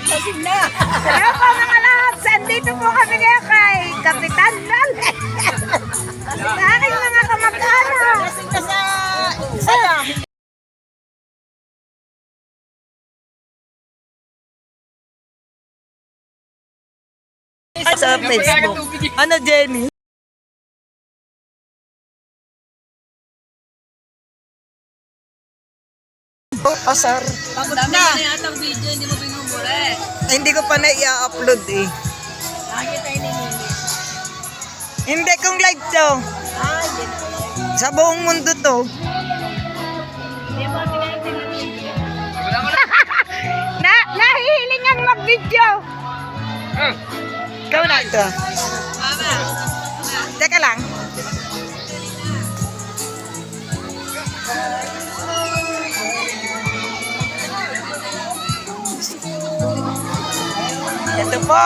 lasing na. Hello po mga loves! Andito po kami ngayon kay Kapitan Lal. Sa aking mga kamag-anak. Lasing na sa saya. Sa Facebook. Ano, Jenny? Asar. Pagod na. Yatang video, hindi mo binubure. Hindi ko pa na-i-upload eh. Lagi tayo nilili. Hindi kong live to. Ah, hindi na. Sa buong mundo to. Hindi mo pinag-video. Nahihiling ang mag-video. Ikaw na ito. Mama. Teka lang. Ito po.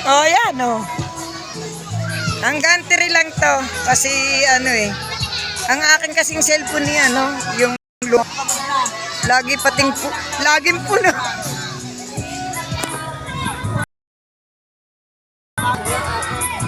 Oh, yan oh. Hanggang 3 lang to. Kasi ano eh. Ang akin kasing cellphone ni ano, yung laging puno.